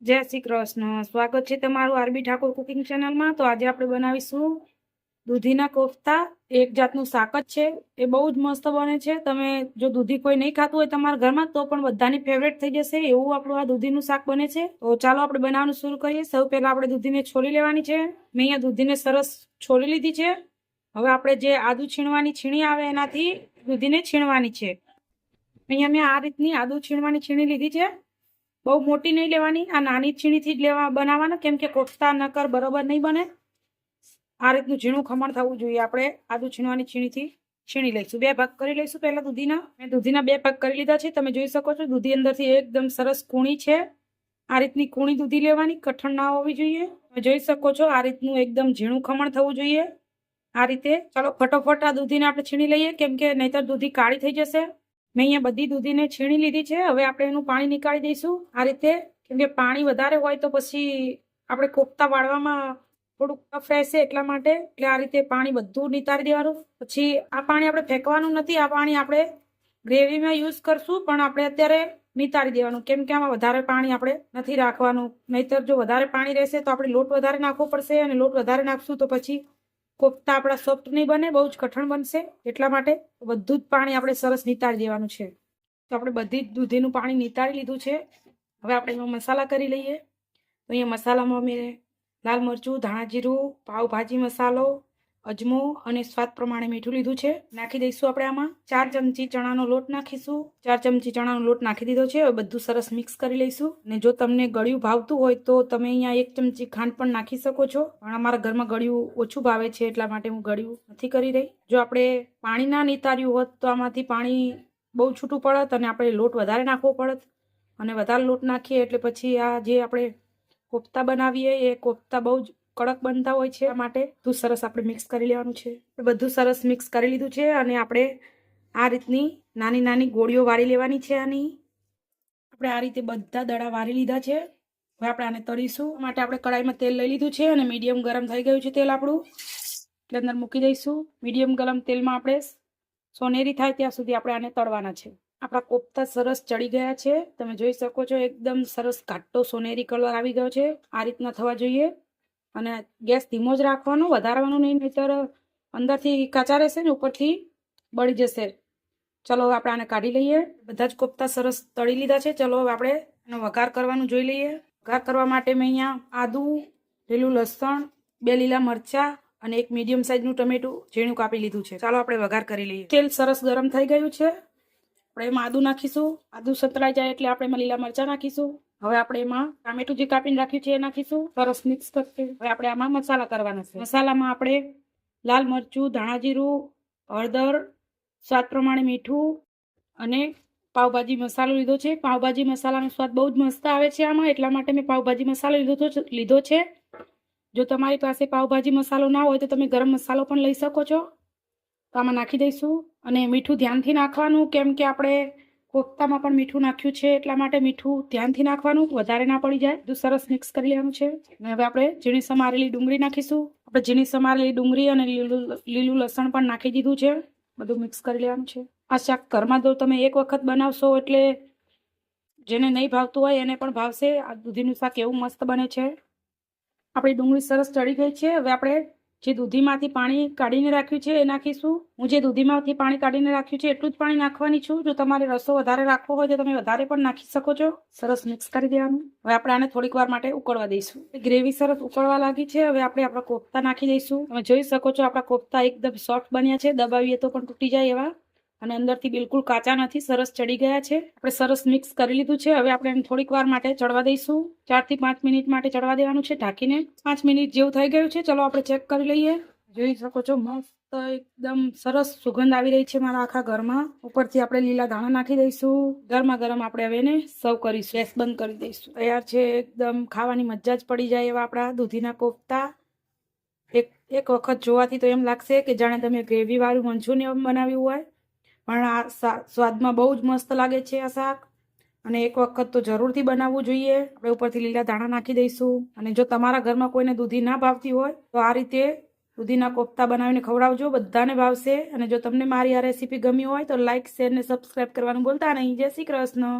જય શ્રી કૃષ્ણ। સ્વાગત છે તમારું આરબી ઠાકોર કુકિંગ ચેનલમાં। તો આજે આપણે બનાવીશું દૂધીના કોફતા। એક જાતનું શાક જ છે, એ બહુ જ મસ્ત બને છે। તમે જો દૂધી કોઈ નહીં ખાતું હોય તમારા ઘરમાં તો પણ બધાની ફેવરેટ થઈ જશે એવું આપણું આ દૂધીનું શાક બને છે। તો ચાલો આપણે બનાવવાનું શરૂ કરીએ। સૌ પહેલા આપણે દૂધીને છોલી લેવાની છે। મેં અહીંયા દૂધીને સરસ છોલી લીધી છે। હવે આપણે જે આદુ છીણવાની છીણી આવે એનાથી દૂધીને છીણવાની છે। અહીંયા મેં આ રીતની આદુ છીણવાની છીણી લીધી છે। બહુ મોટી નહીં લેવાની, આ નાની છીણીથી જ બનાવવાના, કેમ કે કોફતા નકર બરોબર નહીં બને। આ રીતનું ઝીણું ખમણ થવું જોઈએ। આપણે આદુ છીણવાની છીણીથી છીણી લઈશું। બે ભાગ કરી લઈશું પહેલા દૂધીના। મેં દૂધીના બે ભાગ કરી લીધા છે। તમે જોઈ શકો છો દૂધી અંદરથી એકદમ સરસ કૂણી છે। આ રીતની કૂણી દૂધી લેવાની, કઠણ ના હોવી જોઈએ। તમે જોઈ શકો છો આ રીતનું એકદમ ઝીણું ખમણ થવું જોઈએ। આ રીતે ચાલો ફટોફટ આ દૂધીને આપણે છીણી લઈએ, કેમ કે નહીતર દૂધી કાળી થઈ જશે। મેં અહીંયા બધી દૂધીને છીણી લીધી છે। હવે આપણે એનું પાણી નીકાળી દઈશું આ રીતે, કેમ કે પાણી વધારે હોય તો પછી આપણે કોફતા વાળવામાં થોડુંક ટફ રહેશે, એટલા માટે। એટલે આ રીતે પાણી બધું નિતારી દેવાનું। પછી આ પાણી આપણે ફેંકવાનું નથી, આ પાણી આપણે ગ્રેવીમાં યુઝ કરશું, પણ આપણે અત્યારે નિતારી દેવાનું, કેમ કે આમાં વધારે પાણી આપણે નથી રાખવાનું। નહીતર જો વધારે પાણી રહેશે તો આપણે લોટ વધારે નાખવો પડશે, અને લોટ વધારે નાખશું તો પછી કોફતા આપણા સોફ્ટ નહીં બને, બહુ જ કઠણ બનશે। એટલા માટે બધું જ પાણી આપણે સરસ નિતારી દેવાનું છે। તો આપણે બધી જ દૂધીનું પાણી નિતારી લીધું છે। હવે આપણે એમાં મસાલા કરી લઈએ। તો અહીંયા મસાલામાં મેં લાલ મરચું, ધાણા જીરું, પાવભાજી મસાલો, અજમો અને સ્વાદ પ્રમાણે મીઠું લીધું છે। નાખી દઈશું આપણે આમાં 4 ચમચી ચણાનો લોટ નાખીશું। 4 ચમચી ચણાનો લોટ નાખી દીધો છે। હવે બધું સરસ મિક્સ કરી લઈશું। અને જો તમને ગળ્યું ભાવતું હોય તો તમે અહીંયા 1 ચમચી ખાંડ પણ નાખી શકો છો, પણ અમારા ઘરમાં ગળ્યું ઓછું ભાવે છે એટલા માટે હું ગળ્યું નથી કરી રહી। જો આપણે પાણી ના નિતાર્યું હોત તો આમાંથી પાણી બહુ છૂટું પડત અને આપણે લોટ વધારે નાખવો પડત, અને વધારે લોટ નાખીએ એટલે પછી આ જે આપણે કોફતા બનાવીએ એ કોફતા બહુ જ કડક બનતા હોય છે। માટે બધું સરસ આપણે મિક્સ કરી લેવાનું છે। બધું સરસ મિક્સ કરી લીધું છે, અને આપણે આ રીતની નાની નાની ગોળીઓ વાળી લેવાની છે। આની આપણે આ રીતે બધા દડા વાળી લીધા છે। હવે આપણે આને તળીશું માટે આપણે કડાઈમાં તેલ લઈ લીધું છે, અને મીડિયમ ગરમ થઈ ગયું છે તેલ આપણું, એટલે અંદર મૂકી દઈશું। મીડિયમ ગરમ તેલમાં આપણે સોનેરી થાય ત્યાં સુધી આપણે આને તળવાના છે। આપણા કોફતા સરસ ચડી ગયા છે, તમે જોઈ શકો છો એકદમ સરસ ઘાટો સોનેરી કલર આવી ગયો છે। આ રીતના થવા જોઈએ, અને ગેસ ધીમો જ રાખવાનો, વધારવાનું નહીં, નહીતર અંદરથી કાચા રહેશે ને ઉપરથી બળી જશે। ચલો હવે આપણે આને કાઢી લઈએ। બધા જ કોફતા સરસ તળી લીધા છે। ચલો હવે આપણે એનો વઘાર કરવાનું જોઈ લઈએ। વઘાર કરવા માટે મેં અહીંયા આદુ, લીલું લસણ, 2 લીલા મરચા અને 1 મીડિયમ સાઇઝનું ટમેટું ઝીણું કાપી લીધું છે। ચાલો આપણે વઘાર કરી લઈએ। તેલ સરસ ગરમ થઈ ગયું છે। આપણે એમાં આદુ નાખીશું। આદુ સતળાઈ જાય એટલે આપણે એમાં લીલા મરચા નાખીશું। હવે આપણે એમાં ટામેટું જે કાપીને રાખ્યું છે એ નાખીશું। સરસ મિક્સ કરશે। હવે આપણે આમાં મસાલા કરવાના છે। મસાલામાં આપણે લાલ મરચું, ધાણા જીરું, હળદર, સ્વાદ પ્રમાણે મીઠું અને પાવભાજી મસાલો લીધો છે। પાવભાજી મસાલાનો સ્વાદ બહુ જ મસ્ત આવે છે આમાં, એટલા માટે મેં પાવભાજી મસાલો લીધો છે। જો તમારી પાસે પાવભાજી મસાલો ના હોય તો તમે ગરમ મસાલો પણ લઈ શકો છો। તો આમાં નાખી દઈશું, અને મીઠું ધ્યાનથી નાખવાનું, કેમ કે આપણે કોફતામાં પણ મીઠું નાખ્યું છે, એટલા માટે મીઠું ધ્યાનથી નાખવાનું, વધારે ના પડી જાય। બધું સરસ મિક્સ કરી લેવાનું છે। અને હવે આપણે ઝીણી સમારેલી ડુંગળી નાખીશું। આપણે ઝીણી સમારેલી ડુંગળી અને લીલું લસણ પણ નાખી દીધું છે। બધું મિક્સ કરી લેવાનું છે। આ શાક ઘરમાં તો તમે એક વખત બનાવશો એટલે જેને નહીં ભાવતું હોય એને પણ ભાવશે। આ દૂધીનું શાક એવું મસ્ત બને છે। આપણી ડુંગળી સરસ ચડી ગઈ છે। હવે આપણે જે દૂધીમાંથી પાણી કાઢીને રાખ્યું છે એ નાખીશું। હું જે દૂધીમાંથી પાણી કાઢીને રાખ્યું છે એટલું જ પાણી નાખવાની છું। જો તમારે રસો વધારે રાખવો હોય તો તમે વધારે પણ નાખી શકો છો। સરસ મિક્સ કરી દેવાનું। હવે આપણે આને થોડીક વાર માટે ઉકળવા દઈશું। ગ્રેવી સરસ ઉકળવા લાગી છે। હવે આપણે આપણા કોફતા નાખી દઈશું। તમે જોઈ શકો છો આપણા કોફતા એકદમ સોફ્ટ બન્યા છે, દબાવીએ તો પણ તૂટી જાય એવા, અને અંદરથી બિલકુલ કાચા નથી, સરસ ચડી ગયા છે। આપણે સરસ મિક્સ કરી લીધું છે। હવે આપણે એને થોડીક વાર માટે ચડવા દઈશું। 4 થી 5 મિનિટ માટે ચડવા દેવાનું છે ઢાંકીને। 5 મિનિટ જેવું થઈ ગયું છે। ચલો આપણે ચેક કરી લઈએ। જોઈ શકો છો મસ્ત એકદમ સરસ સુગંધ આવી રહી છે મારા આખા ઘરમાં। ઉપરથી આપણે લીલા ધાણા નાખી દઈશું। ગરમા ગરમ આપણે હવે એને સર્વ કરીશું। ગેસ બંધ કરી દઈશું। તૈયાર છે, એકદમ ખાવાની મજા જ પડી જાય એવા આપણા દૂધીના કોફતા। એક વખત જોવાથી તો એમ લાગશે કે જાણે તમે ગ્રેવી વાળું મંચુરિયન બનાવ્યું હોય, પણ આ સ્વાદમાં બહુ જ મસ્ત લાગે છે આ શાક, અને એક વખત તો જરૂરથી બનાવવું જોઈએ। આપણે ઉપરથી લીલા ધાણા નાખી દઈશું। અને જો તમારા ઘરમાં કોઈને દૂધી ના ભાવતી હોય તો આ રીતે દૂધીના કોફતા બનાવીને ખવડાવજો, બધાને ભાવશે। અને જો તમને મારી આ રેસીપી ગમી હોય તો લાઇક, શેર ને સબસ્ક્રાઈબ કરવાનું ભૂલતા નહીં। જય શ્રી કૃષ્ણ।